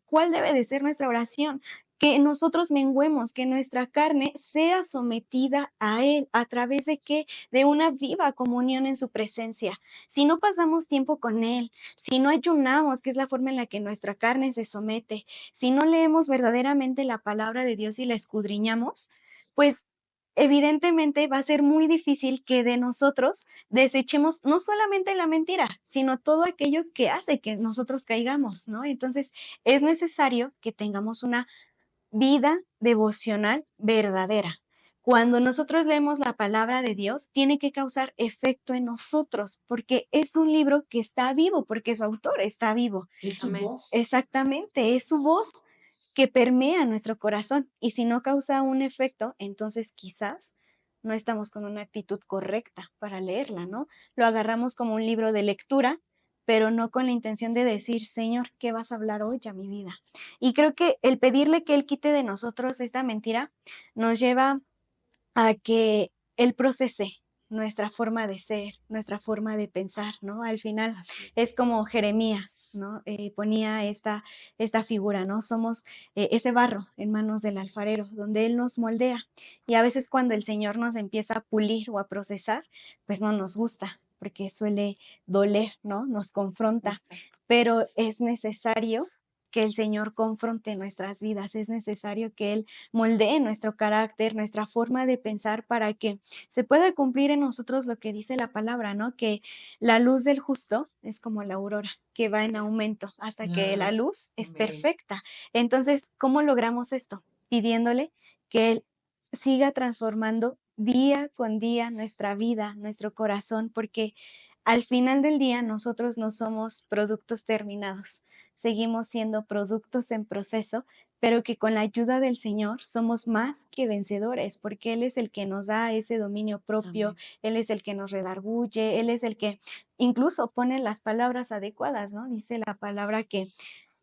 ¿cuál debe de ser nuestra oración? que nosotros menguemos, que nuestra carne sea sometida a Él. ¿A través de qué? De una viva comunión en su presencia. Si no pasamos tiempo con Él, si no ayunamos, que es la forma en la que nuestra carne se somete, si no leemos verdaderamente la palabra de Dios y la escudriñamos, pues evidentemente va a ser muy difícil que de nosotros desechemos no solamente la mentira, sino todo aquello que hace que nosotros caigamos, ¿no? Entonces, es necesario que tengamos una vida devocional verdadera. Cuando nosotros leemos la palabra de Dios, tiene que causar efecto en nosotros, porque es un libro que está vivo, porque su autor está vivo. Es su Amén. voz. Exactamente, es su voz que permea nuestro corazón. Y si no causa un efecto, entonces quizás no estamos con una actitud correcta para leerla, ¿no? Lo agarramos como un libro de lectura, pero no con la intención de decir, Señor, ¿qué vas a hablar hoy a mi vida? Y creo que el pedirle que Él quite de nosotros esta mentira nos lleva a que Él procese nuestra forma de ser, nuestra forma de pensar, ¿no? Al final Así es como Jeremías, ¿no? Ponía esta figura, ¿no? Somos ese barro en manos del alfarero, donde Él nos moldea. Y a veces cuando el Señor nos empieza a pulir o a procesar, pues no nos gusta, porque suele doler, ¿no? Nos confronta, Exacto. pero es necesario que el Señor confronte nuestras vidas, es necesario que Él moldee nuestro carácter, nuestra forma de pensar para que se pueda cumplir en nosotros lo que dice la palabra, ¿no? Que la luz del justo es como la aurora, que va en aumento hasta que la luz es Amén. perfecta. Entonces, ¿cómo logramos esto? Pidiéndole que Él siga transformando día con día nuestra vida, nuestro corazón, porque al final del día nosotros no somos productos terminados, seguimos siendo productos en proceso, pero que con la ayuda del Señor somos más que vencedores, porque Él es el que nos da ese dominio propio, Amén. Él es el que nos redarguye, Él es el que incluso pone las palabras adecuadas, ¿no? Dice la palabra que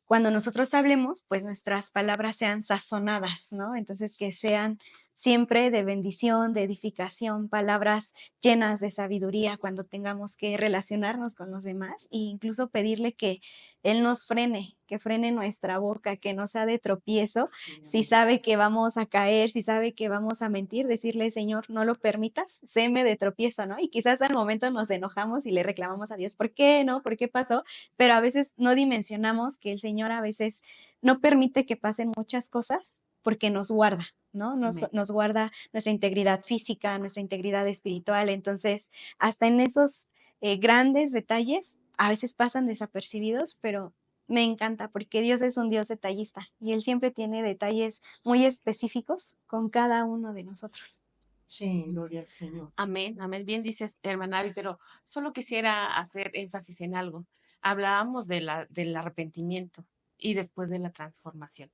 cuando nosotros hablemos, pues nuestras palabras sean sazonadas, ¿no? Entonces, que sean siempre de bendición, de edificación, palabras llenas de sabiduría cuando tengamos que relacionarnos con los demás e incluso pedirle que Él nos frene, que frene nuestra boca, que no sea de tropiezo. Si sabe que vamos a caer, si sabe que vamos a mentir, decirle, Señor, no lo permitas, séme de tropiezo, ¿no? Y quizás al momento nos enojamos y le reclamamos a Dios, ¿por qué no? ¿Por qué pasó? Pero a veces no dimensionamos que el Señor a veces no permite que pasen muchas cosas porque nos guarda, ¿no? Amén. Nos guarda nuestra integridad física, nuestra integridad espiritual. Entonces, hasta en esos grandes detalles, a veces pasan desapercibidos, pero me encanta porque Dios es un Dios detallista y Él siempre tiene detalles muy específicos con cada uno de nosotros. Sí, gloria al Señor. Amén, amén. Bien dices, hermana Abby, pero solo quisiera hacer énfasis en algo. Hablábamos del arrepentimiento y después de la transformación,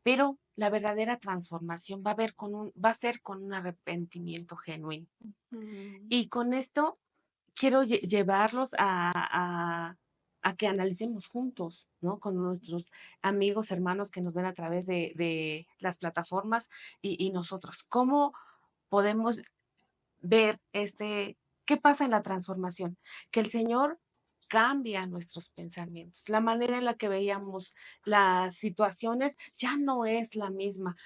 pero la verdadera transformación va a ser con un arrepentimiento genuino. Y con esto quiero llevarlos a que analicemos juntos, ¿no? Con nuestros amigos, hermanos que nos ven a través de las plataformas y nosotros. ¿Cómo podemos ver qué pasa en la transformación? Que el Señor cambia nuestros pensamientos. La manera en la que veíamos las situaciones ya no es la misma.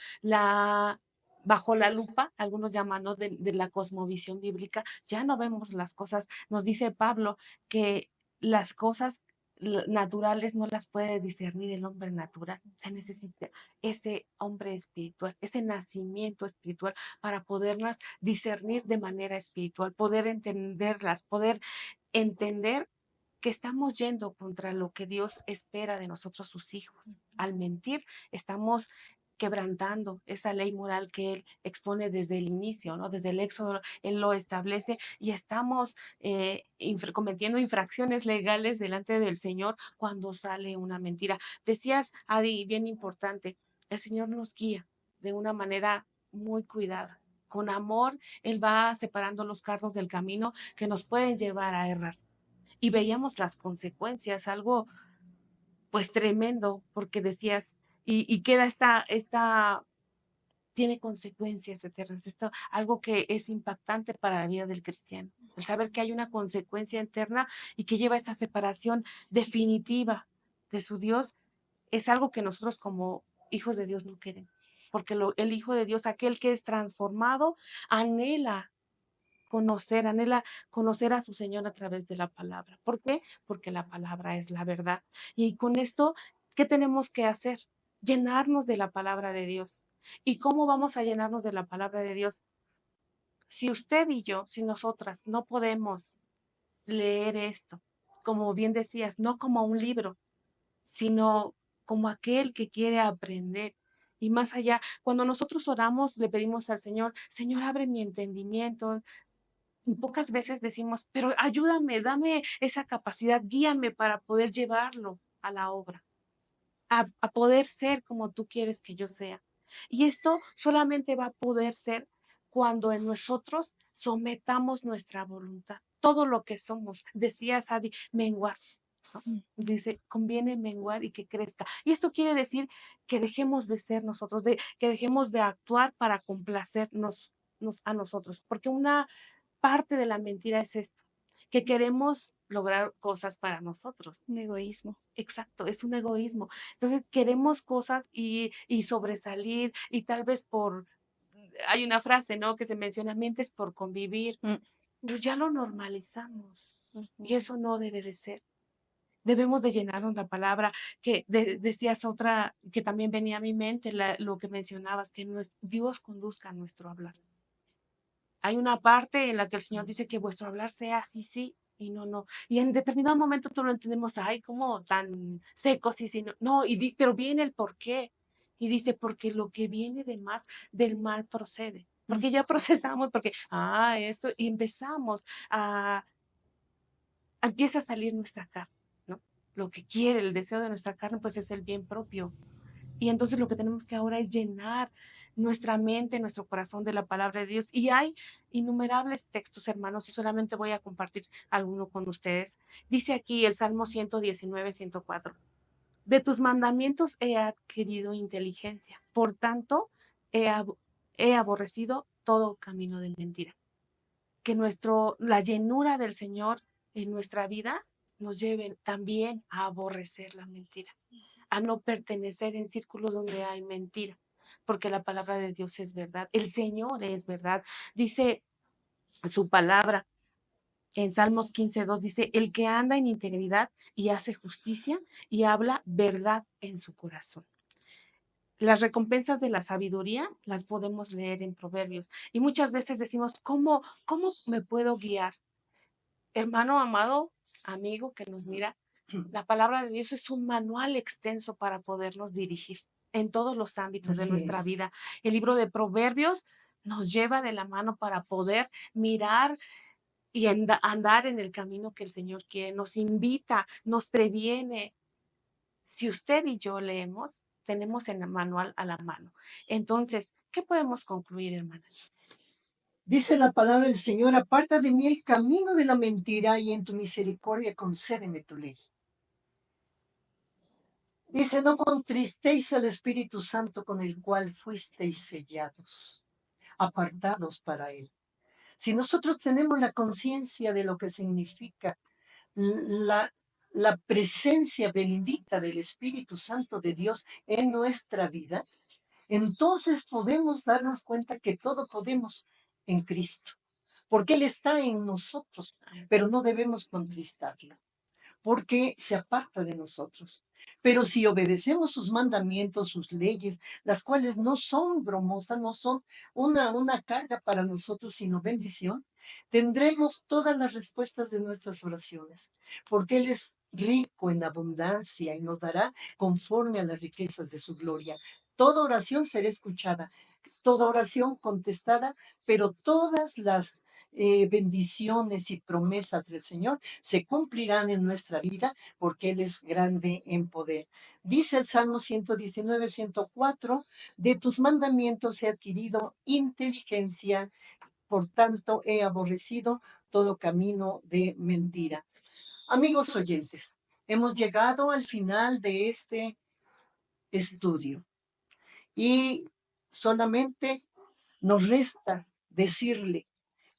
Bajo la lupa, algunos llaman, ¿no? De la cosmovisión bíblica, ya no vemos las cosas. Nos dice Pablo que las cosas naturales no las puede discernir el hombre natural. Se necesita ese hombre espiritual, ese nacimiento espiritual para poderlas discernir de manera espiritual, poder entenderlas, poder entender que estamos yendo contra lo que Dios espera de nosotros, sus hijos. Al mentir, estamos quebrantando esa ley moral que Él expone desde el inicio, ¿no? Desde el Éxodo, Él lo establece y estamos cometiendo infracciones legales delante del Señor cuando sale una mentira. Decías, Adi, bien importante, el Señor nos guía de una manera muy cuidada. Con amor, Él va separando los carros del camino que nos pueden llevar a errar. Y veíamos las consecuencias, algo pues tremendo, porque decías, y queda tiene consecuencias eternas, esto, algo que es impactante para la vida del cristiano, el saber que hay una consecuencia eterna y que lleva esa separación definitiva de su Dios, es algo que nosotros como hijos de Dios no queremos. Porque el Hijo de Dios, aquel que es transformado, anhela anhela conocer a su Señor a través de la palabra. ¿Por qué? Porque la palabra es la verdad. Y con esto, ¿qué tenemos que hacer? Llenarnos de la palabra de Dios. ¿Y cómo vamos a llenarnos de la palabra de Dios? Si usted y yo, si nosotras no podemos leer esto, como bien decías, no como un libro, sino como aquel que quiere aprender. Y más allá, cuando nosotros oramos, le pedimos al Señor, Señor, abre mi entendimiento. Y pocas veces decimos, pero ayúdame, dame esa capacidad, guíame para poder llevarlo a la obra, a poder ser como tú quieres que yo sea. Y esto solamente va a poder ser cuando en nosotros sometamos nuestra voluntad, todo lo que somos. Decía Sadi, menguar. ¿No? Dice, conviene menguar y que crezca. Y esto quiere decir que dejemos de ser nosotros, que dejemos de actuar para complacernos a nosotros, porque una parte de la mentira es esto, que queremos lograr cosas para nosotros. Un egoísmo. Exacto, es un egoísmo. Entonces queremos cosas y sobresalir y tal vez hay una frase, ¿no? Que se menciona, mientes por convivir, pero ya lo normalizamos y eso no debe de ser. Debemos de llenarnos la palabra, que decías otra, que también venía a mi mente, lo que mencionabas, que Dios conduzca nuestro hablar. Hay una parte en la que el Señor dice que vuestro hablar sea así, sí, y no, no. Y en determinado momento tú lo entendemos, ay, como tan seco, sí, sí, no. No, pero viene el por qué. Y dice, porque lo que viene de más, del mal procede. Porque ya procesamos, porque, esto, y empezamos empieza a salir nuestra carne, ¿no? Lo que quiere, el deseo de nuestra carne, pues es el bien propio. Y entonces lo que tenemos que ahora es llenar nuestra mente, nuestro corazón de la palabra de Dios. Y hay innumerables textos, hermanos, y solamente voy a compartir alguno con ustedes. Dice aquí el Salmo 119, 104. De tus mandamientos he adquirido inteligencia. Por tanto, he aborrecido todo camino de mentira. Que la llenura del Señor en nuestra vida nos lleve también a aborrecer la mentira, a no pertenecer en círculos donde hay mentira, porque la palabra de Dios es verdad, el Señor es verdad. Dice su palabra en Salmos 15:2, dice, el que anda en integridad y hace justicia y habla verdad en su corazón. Las recompensas de la sabiduría las podemos leer en Proverbios y muchas veces decimos, ¿cómo me puedo guiar? Hermano amado, amigo que nos mira, la palabra de Dios es un manual extenso para podernos dirigir en todos los ámbitos de Así nuestra es. vida. El libro de Proverbios nos lleva de la mano para poder mirar y andar en el camino que el Señor quiere. Nos invita, nos previene. Si usted y yo leemos, tenemos el manual a la mano. Entonces, ¿qué podemos concluir, hermana? Dice la palabra del Señor, aparta de mí el camino de la mentira y en tu misericordia concédeme tu ley. Dice, no contristéis al Espíritu Santo con el cual fuisteis sellados, apartados para Él. Si nosotros tenemos la conciencia de lo que significa la, la presencia bendita del Espíritu Santo de Dios en nuestra vida, entonces podemos darnos cuenta que todo podemos en Cristo, porque Él está en nosotros, pero no debemos contristarlo, porque se aparta de nosotros. Pero si obedecemos sus mandamientos, sus leyes, las cuales no son bromosas, no son una carga para nosotros, sino bendición, tendremos todas las respuestas de nuestras oraciones, porque Él es rico en abundancia y nos dará conforme a las riquezas de su gloria. Toda oración será escuchada, toda oración contestada, pero todas las bendiciones y promesas del Señor se cumplirán en nuestra vida porque Él es grande en poder. Dice el Salmo 119, 104, de tus mandamientos he adquirido inteligencia, por tanto he aborrecido todo camino de mentira. Amigos oyentes, hemos llegado al final de este estudio y solamente nos resta decirle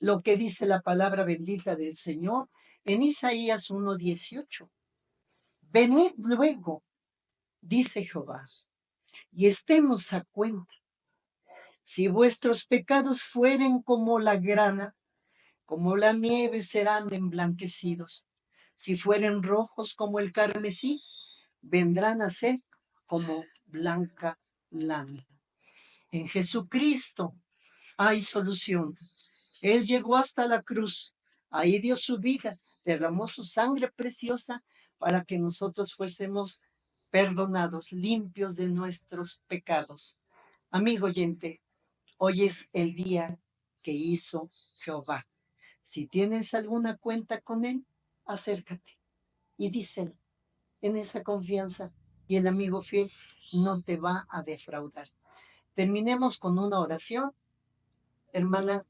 lo que dice la palabra bendita del Señor en Isaías 1:18. Venid luego, dice Jehová, y estemos a cuenta. Si vuestros pecados fueren como la grana, como la nieve serán emblanquecidos. Si fueren rojos como el carmesí, vendrán a ser como blanca lana. En Jesucristo hay solución. Él llegó hasta la cruz, ahí dio su vida, derramó su sangre preciosa para que nosotros fuésemos perdonados, limpios de nuestros pecados. Amigo oyente, hoy es el día que hizo Jehová. Si tienes alguna cuenta con Él, acércate y díselo en esa confianza y el amigo fiel no te va a defraudar. Terminemos con una oración, hermana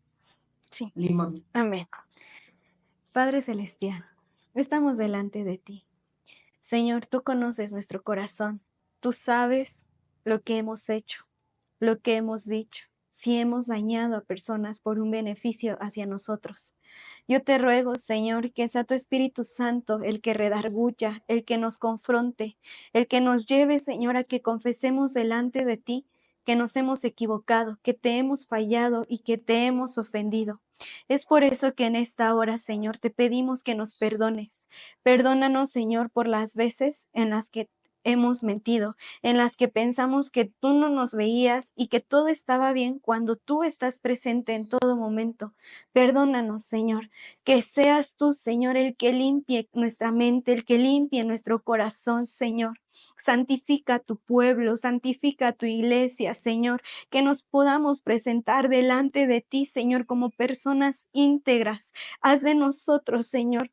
Sí, Limón. amén. Padre Celestial, estamos delante de ti. Señor, tú conoces nuestro corazón. Tú sabes lo que hemos hecho, lo que hemos dicho, si hemos dañado a personas por un beneficio hacia nosotros. Yo te ruego, Señor, que sea tu Espíritu Santo el que redarguya, el que nos confronte, el que nos lleve, Señor, a que confesemos delante de ti que nos hemos equivocado, que te hemos fallado y que te hemos ofendido. Es por eso que en esta hora, Señor, te pedimos que nos perdones. Perdónanos, Señor, por las veces en las que hemos mentido, en las que pensamos que tú no nos veías y que todo estaba bien cuando tú estás presente en todo momento. Perdónanos, Señor, que seas tú, Señor, el que limpie nuestra mente, el que limpie nuestro corazón, Señor. Santifica a tu pueblo, santifica a tu iglesia, Señor, que nos podamos presentar delante de ti, Señor, como personas íntegras. Haz de nosotros, Señor,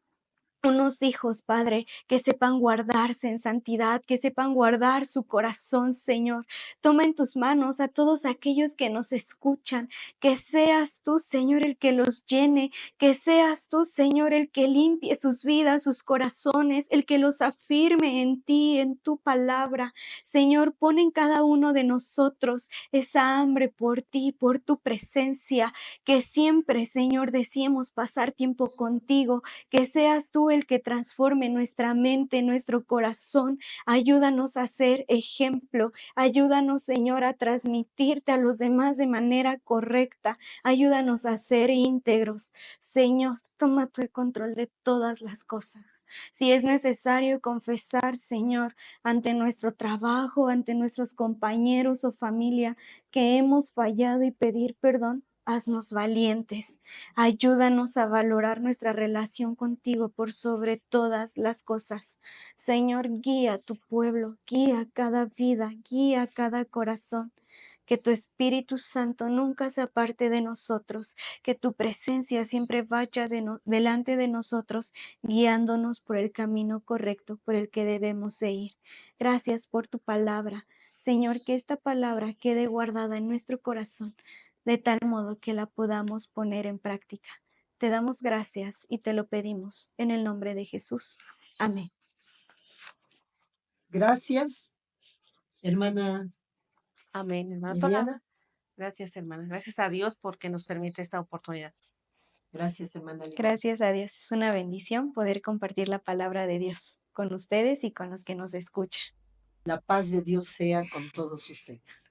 unos hijos, Padre, que sepan guardarse en santidad, que sepan guardar su corazón, Señor. Toma en tus manos a todos aquellos que nos escuchan, que seas tú, Señor, el que los llene, que seas tú, Señor, el que limpie sus vidas, sus corazones, el que los afirme en ti, en tu palabra. Señor, pon en cada uno de nosotros esa hambre por ti, por tu presencia, que siempre, Señor, deseemos pasar tiempo contigo, que seas tú el que transforme nuestra mente, nuestro corazón. Ayúdanos a ser ejemplo. Ayúdanos, Señor, a transmitirte a los demás de manera correcta. Ayúdanos a ser íntegros. Señor, toma tú el control de todas las cosas. Si es necesario confesar, Señor, ante nuestro trabajo, ante nuestros compañeros o familia, que hemos fallado y pedir perdón, haznos valientes. Ayúdanos a valorar nuestra relación contigo por sobre todas las cosas. Señor, guía a tu pueblo, guía cada vida, guía cada corazón. Que tu Espíritu Santo nunca se aparte de nosotros, que tu presencia siempre vaya delante de nosotros, guiándonos por el camino correcto por el que debemos de ir. Gracias por tu palabra. Señor, que esta palabra quede guardada en nuestro corazón, de tal modo que la podamos poner en práctica. Te damos gracias y te lo pedimos en el nombre de Jesús. Amén. Gracias, hermana Amén, hermana. Liliana. Gracias, hermana. Gracias a Dios porque nos permite esta oportunidad. Gracias, hermana Liliana. Gracias a Dios. Es una bendición poder compartir la palabra de Dios con ustedes y con los que nos escuchan. La paz de Dios sea con todos ustedes.